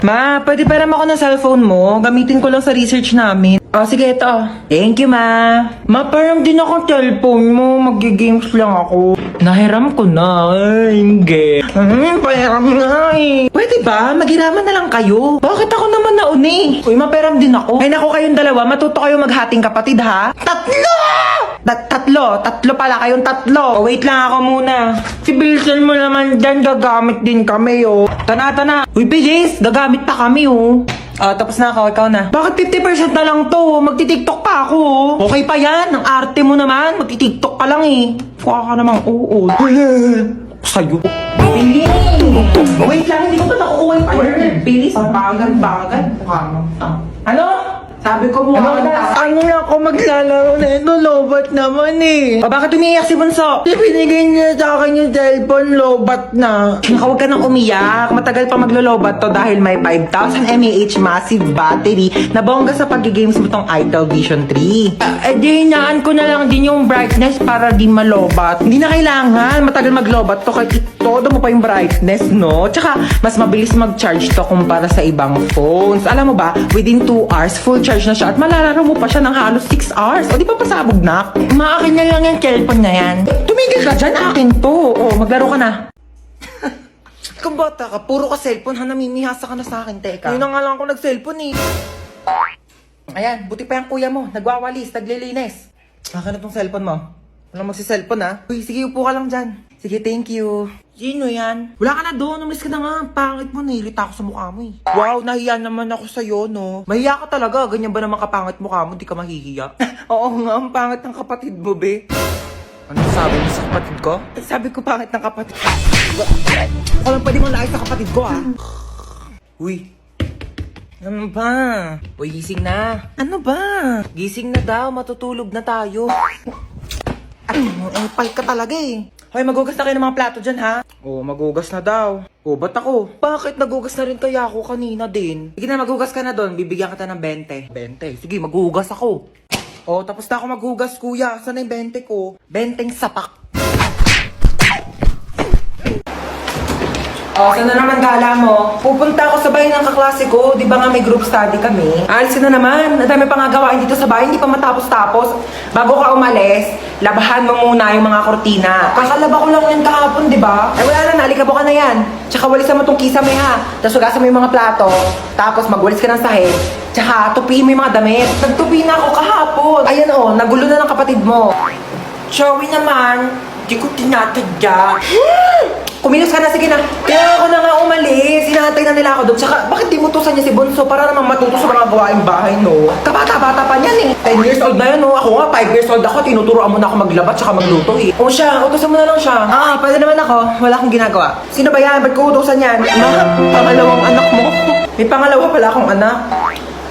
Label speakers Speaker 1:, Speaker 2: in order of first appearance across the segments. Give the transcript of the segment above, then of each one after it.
Speaker 1: Ma, pwede pa naman ako ng cellphone mo? Gamitin ko lang sa research namin. Oh, sige, ito. Thank you, ma. Ma, parang din akong cellphone mo. Mag-games lang ako. Nahiram ko na. Ay, hindi. Pahiram na eh. Pwede ba? Maghiraman na lang kayo. Bakit ako naman nauni? Uy, maperam din ako. Ay, naku kayong dalawa. Matuto kayo maghating kapatid, ha? Tatlo! Tatlo pala kayong tatlo. Oh, wait lang ako muna. Si Bilson mo naman dyan, gagamit din kami, oh. Tana. Uy, bilis. Gagamit pa kami, oh. Tapos na ako. Ikaw na. Bakit 50% na lang to? Magti-tiktok pa ako, oh. Okay pa yan. Ang arte mo naman. Magti-tiktok ka lang, eh. Kuha ka namang oo. Sa'yo. Bilis. Wait lang, hindi ko pa nakukuha yung word. Bilis. Bagal. Ano? Sabi ko mo ano na ako maglalaro na ito, lobat naman eh. Bakit umiiyak si Bunso? Binigay niya sa akin yung cellphone, lobat na. Huwag ka nang umiyak. Matagal pa maglo-lobat to dahil may 5,000 mAh massive battery na bongga sa pag-games mo tong Itel Vision 3. Di hinaan ko na lang din yung brightness para di malobat. Hindi na kailangan matagal maglobat to kahit todo mo pa yung brightness, no? Tsaka mas mabilis mag-charge to kumpara sa ibang phones. Alam mo ba, within 2 hours, full charge na siya at malalaro mo pa siya ng halos 6 hours. O di pa pasabog na? Maakin na lang yung cellphone na yan. Tumigil ka dyan, akin to. O, maglaro ka na. Kung bata ka, puro ka cellphone ha, namimihasa ka na sa akin, teka. Yun na nga lang ako nag-cellphone eh. Ayan, buti pa yung kuya mo, nagwawalis, naglilinis. Akin na tong cellphone mo. Walang magsi-cellphone ha. Uy, sige, upo ka lang dyan. Sige, thank you. Sino yan? Wala ka na doon, umalis ka na nga. Pangit mo, nahilita ako sa mukha mo eh. Wow, nahiya naman ako sa'yo, no? Mahiya ka talaga, ganyan ba naman kapangit mukha mo, di ka mahihiya? Oo nga, ang pangit ng kapatid mo, be. Ano sabi mo sa kapatid ko? Sabi ko pangit ng kapatid ko. Ako lang pwede mong laay sa kapatid ko, ah. Uy. Ano ba? Uy, gising na. Ano ba? Gising na daw, matutulog na tayo. Ay, pal ka talaga eh. Hoy, magugas na kayo ng mga plato dyan, ha? Oo, magugas na daw. Oo, ba't ako? Bakit nagugas na rin kaya ako kanina din? Sige na, magugas ka na doon. Bibigyan kita ng 20. 20? Sige, magugas ako. Oo, tapos na ako maghugas, kuya. Saan na yung 20 ko? 20 sapak. Saan na naman gala mo? Pupunta ako sa bahay ng kaklase ko. Di ba nga may group study kami? Alisin na naman. Nadami pa nga gawain dito sa bahay. Hindi pa matapos-tapos. Bago ka umalis, labahan mo muna yung mga kortina. Kakalaba ko lang yan kahapon, di ba? Ay wala na, nalikabo ka na yan. Tsaka walisan mo tong kisame ha. Tapos hugasan mo yung mga plato. Tapos magwalis ka ng sahig. Tsaka tupiin mo yung mga damit. Nagtupi na ako kahapon. Ayan o, nagulo na ng kapatid mo. Joey naman, di ko tinatadya. Kumilos ka na, sige na. Kaya ako na nga umalis. Hinahantay na nila ako doon. Tsaka, bakit di mo tusan niya si Bunso para naman matuto sa mga gawaing bahay, no? Kabata-bata pa niyan eh. 10 years old na yun, no? Ako nga, 5 years old ako. Tinuturoan mo na ako maglabat tsaka magluto eh. O siya, utusan mo na lang siya. Pwede naman ako. Wala akong ginagawa. Sino ba yan? Ba't ko utusan yan? Pangalawang anak mo. May pangalawa pala akong anak.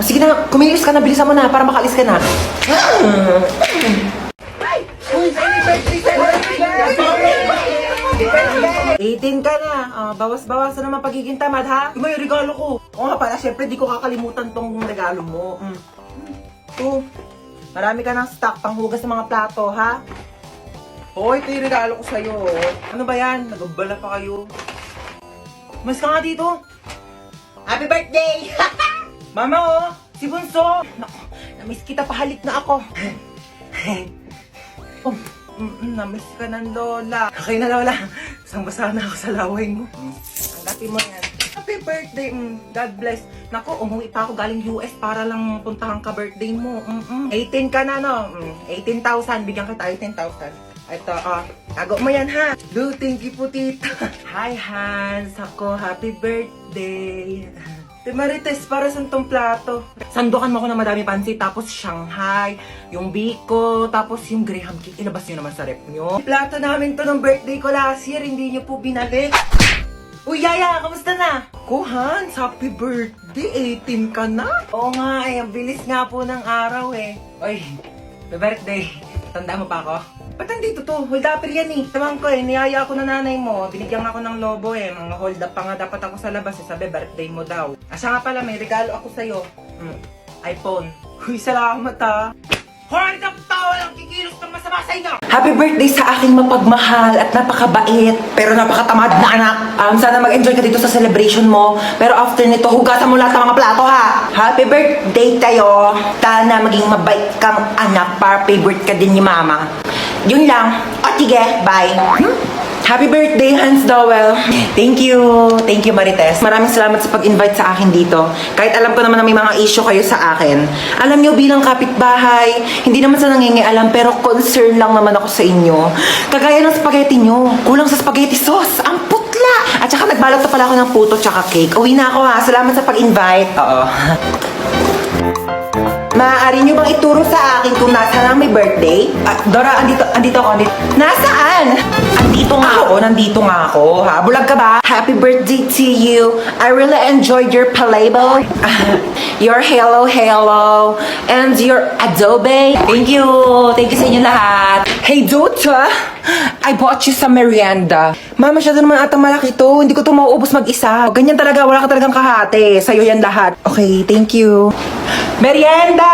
Speaker 1: Sige na, kumilos ka na. Bilisan mo na para makalis ka na. Uy, 18 ka na. Bawas-bawasan naman pagiging tamad, ha? Yung may regalo ko. Oo nga pala, syempre di ko kakalimutan tong regalo mo. Ito. Marami ka ng stock panghugas ng mga plato, ha? Oo, ito yung regalo ko sa'yo. Ano ba yan? Nagabala pa kayo. Mas ka nga dito. Happy birthday! Mama, oh! Si Bunso! Naku, namiss kita, pahalik na ako. Namiss ka ng lola. Okay na, lola. Isang-basa na ako sa laway mo. Tanggapin mo yan. Happy birthday. God bless. Naku, umuwi pa ako galing US para lang puntahan ka birthday mo. 18 ka na, no? 18,000. Bigyan kita 18,000. Ito, tago mo yan, ha? Do, thank you po, tita. Hi, Hans. Ako, happy birthday. Marites, para sa tong plato. Sandukan mo ko ng madami pansit, tapos Shanghai, yung biko, tapos yung Graham cake. Ilabas nyo naman sa rep nyo. Plato namin to ng birthday ko last year, hindi nyo po binalik. Uy, Yaya, kamusta na? Hans, happy birthday, 18 ka na? Oo nga, ang bilis nga po ng araw eh. Uy, happy birthday. Tanda mo pa ako? Ba't nandito to? Hold up yan eh. Tamang ko eh, niyaya ako ng nanay mo. Binigyan ako ng lobo eh. Mga hold up pa nga dapat ako sa labas eh. Sabi, birthday mo daw. Siya nga pala, may regalo ako sa'yo. iPhone. Uy, salamat ha. Hold up to! walang kikilos ng masama sa inyo. Happy birthday sa aking mapagmahal at napakabait pero napakatamad na anak. Sana mag-enjoy ka dito sa celebration mo. Pero after nito, hugasan mo lahat ng mga plato ha. Happy birthday tayo. Sana maging mabait kang anak para favorite ka din ni mama. Yun lang. O sige, bye. Happy birthday, Hans Dowell. Thank you. Thank you, Marites. Maraming salamat sa pag-invite sa akin dito. Kahit alam ko naman na may mga issue kayo sa akin. Alam nyo, bilang kapitbahay, hindi naman sa nangingialam, pero concern lang naman ako sa inyo. Kagaya ng spaghetti nyo. Kulang sa spaghetti sauce. Ang putla! At saka nagbalot na pala ako ng puto tsaka cake. Uwi na ako ha. Salamat sa pag-invite. Oo. Maaari nyo bang ituro sa akin kung nasaan ang may birthday? Dora, andito ako. Nasaan? Nandito nga ako. Ha? Bulag ka ba? Happy birthday to you. I really enjoyed your playboy. Your hello, and your adobe. Thank you. Thank you sa inyo lahat. Hey, Dota! I bought you some merienda. Ma, masyado naman ata malaki to. Hindi ko to mauubos mag-isa. Ganyan talaga, wala ka talagang kahati. Sa'yo yan lahat. Okay, thank you. Merienda!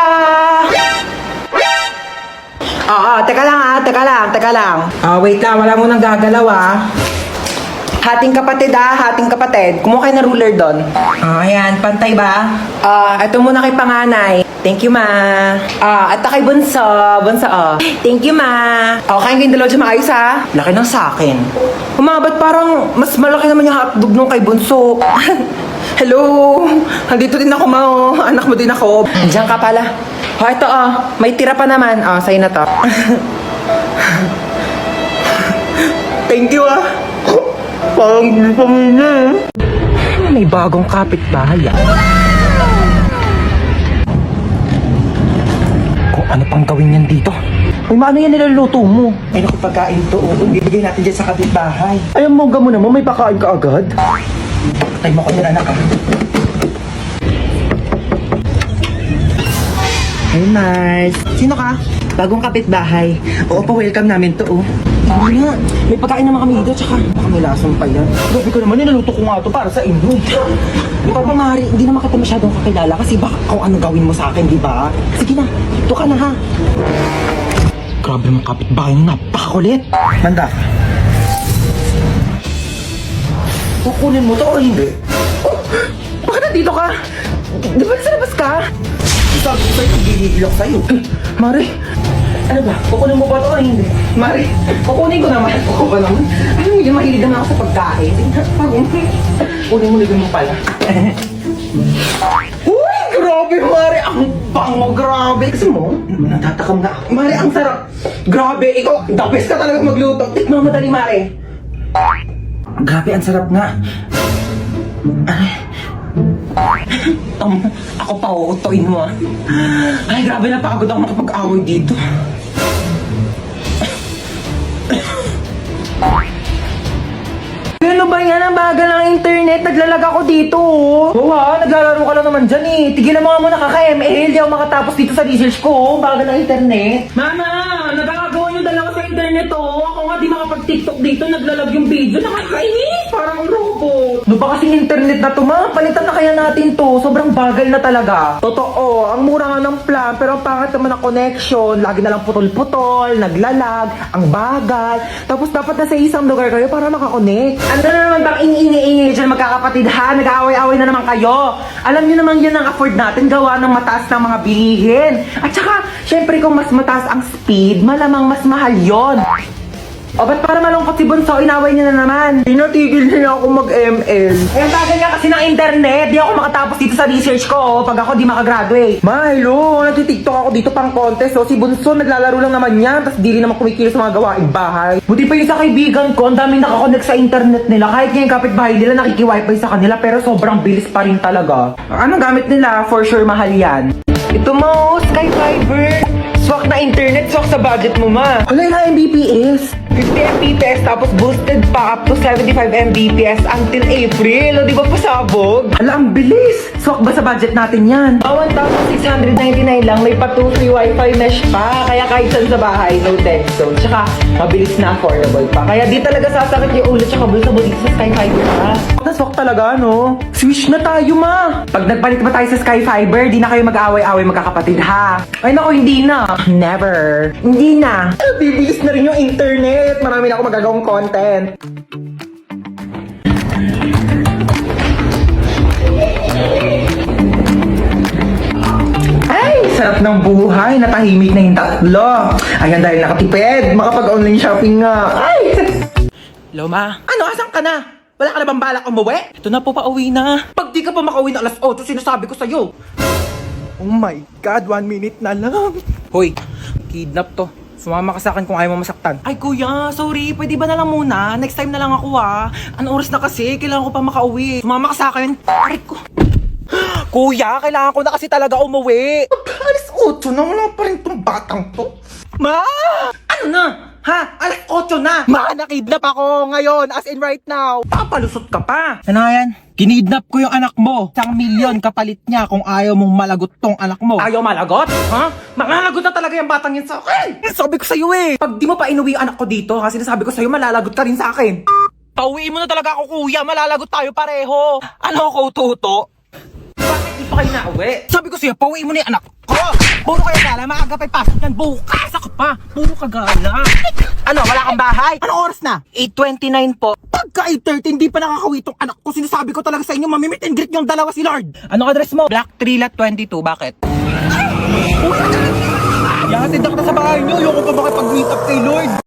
Speaker 1: Teka lang. Wait lang, wala mo nang gagalaw Hating kapatid. Kumuha kayo ng ruler doon. Ayan, pantay ba? Ito muna kay panganay. Thank you, ma. At kay bunso. Thank you, ma. Kain kayong dalawa dyan maayos, ha? Laki ng sakin. Ba't parang mas malaki naman yung hotdog nung kay bunso? Hello! Andito din ako, ma. Anak mo din ako. Andiyan ka pala. Ito, may tira pa naman. Sa'yo na to. Thank you, Parang hindi pa may bagong kapitbahay, Kung ano pang gawin yan dito? Ay, maano yan niluluto mo? Ay, naku, pagkain to. Ibigay natin dyan sa kapitbahay. Ay, ang mongga mo naman, may pakain ka agad. Patay mo ko yan, anak, Hey, Mars. Sino ka? Bagong kapitbahay. Oo, pa-welcome namin to, Hindi nga. May pagkain naman kami dito, tsaka baka may lasang pa yan. Grabe ko naman, nilaluto ko nga to para sa inyo. Di ba, Mari, hindi naman kita masyadong kakilala kasi baka kung ano gawin mo sa akin, di ba? Sige na, ito ka na, ha? Grabe naman kapitbahay nyo, napakakulit. Manda. Kukunin mo to o hindi? Bakit nandito ka? Di ba nasa labas ka? Sabi ko sa'yo, gigigil ako sa'yo. Mari, ano ba? Kukunin mo ba ito o hindi? Mari, kukunin ko naman. Kukunin ko naman. Ano mo yun, mahilig naman ako sa pagkain. Kunin mo mo pala. Uy, grabe, Mari. Ang bango, grabe. Kasi mo, natatakam na ako. Mari, ang sarap. Grabe, ikaw, the best ka talaga magluto. Tikman mo dali, Mari. Grabe, ang sarap nga. Ako pa, uutoin mo Ay, grabe, napakagod ako makapag-away dito. Ano ba yan? Ang bagal ng internet. Naglalag ako dito, naglalaro ka lang naman dyan, Tigilan mo nga muna kaka-ML. Di ako makatapos dito sa research ko, Bagal ng internet. Mama! Nagkakagawa yung dalawa sa internet, Ako nga di makapag-tiktok dito. Naglalag yung video. Nakakainis! Parang robot. Ano ba kasing internet na to, ma? Palitan na kaya natin to. Sobrang bagal na talaga. Totoo. Ang mura nga ng plan, pero ang pangit naman ang connection. Lagi na lang putol-putol, naglalag, ang bagal. Tapos dapat nasa isang lugar kayo para makakonect. Ano na naman bang iniingi dyan magkakapatid, ha? Nag-aaway-aaway na naman kayo. Alam nyo naman yan ang afford natin gawa ng mataas ng mga bilihin. At saka, syempre kung mas mataas ang speed, malamang mas mahal yon. Ba't para malungkot si Bunso, inaway niya na naman. Pinatigil niya ako mag-ML. Ang tagal niya kasi ng internet. Di ako makatapos dito sa research ko, pag ako di makagraduate. Hello, nagtitiktok ako dito pang contest, Si Bunso, naglalaro lang naman yan, tapos di rin naman kumikilos sa mga gawaing bahay. Buti pa yung sa kaibigan ko, ang daming nakakonect sa internet nila. Kahit yung kapitbahay nila, nakiki-wifi sa kanila, pero sobrang bilis pa rin talaga. Anong gamit nila? For sure, mahal yan. Ito mo, Sky Fiber. Swak na internet, swak sa budget mo, ma. Wala na Mbps. 50 Mbps tapos boosted pa up to 75 Mbps until April. O, di ba pasabog? Ala, ang bilis! Swak ba sa budget natin yan? 1,699 lang, may pa 2 free wifi mesh pa. Kaya kahit saan sa bahay, no dead zone. Tsaka, mabilis na affordable pa. Kaya di talaga sasakit yung ulo tsaka bulsa mo dito sa Sky Fiber pa. Naswak talaga, no? Switch na tayo, ma! Pag nagpalit ba tayo sa Sky Fiber, di na kayo mag-aaway-away magkakapatid, ha? Ay, naku, hindi na. Never. Hindi na. Bibilis na rin yung internet. Marami na ako magagawang content. Ay, sarap ng buhay. Natahimik na yung tatlo. Ayan, dahil nakatipid. Makapag-online shopping nga. Ay! Hello, ma. Ano? Asan ka na? Wala ka na bang balak umuwi? Ito na po, pauwi na. Pag di ka pa makauwi na alas 8, sinasabi ko sa'yo. Oh my God, 1 minute na lang. Hoy, kidnap to. Sumama ka sa akin kung ayaw mo masaktan. Ay kuya, sorry. Pwede ba na lang muna? Next time na lang ako ha. Anong oras na kasi? Kailangan ko pa makauwi. Sumama ka sa akin. Aray ko. Kuya, kailangan ko na kasi talaga umuwi. Alas 8 na. Wala pa rin tong batang to. Ma! Ano na? Ha? Alas 8 na. Ma, nakidnap ako ngayon. As in right now. Papalusot ka pa. Ano yan? Kinidnap ko yung anak mo. 1,000,000 kapalit niya kung ayaw mong malagot tong anak mo. Ayaw malagot? Ha? Malalagot na talaga yung batang yan sa akin. Sabi ko sa'yo eh. Pag di mo pa inuwi yung anak ko dito, kasi sinasabi ko sa'yo, malalagot ka rin sa akin. Pauwiin mo na talaga ako, kuya. Malalagot tayo pareho. Ano ako, Toto? Bakit di pa kayo nauwi? Sabi ko sa'yo, pauwiin mo na yung anak ko. Puro kayo gala, maaga pa'y pasok yan. Bukas ako pa. Puro ka gala. Ano, wala kang bahay? Anong oras na? 8:29 po. Pagka 8:30, hindi pa nakakawi tong anak ko. Sinasabi ko talaga sa inyo, mamimit and greet yung dalawa si Lord. Anong address mo? Black 3 Lot 22, bakit? Yahatid ako na sa bahay niyo. Ayoko pa makipag-meet up kay Lord.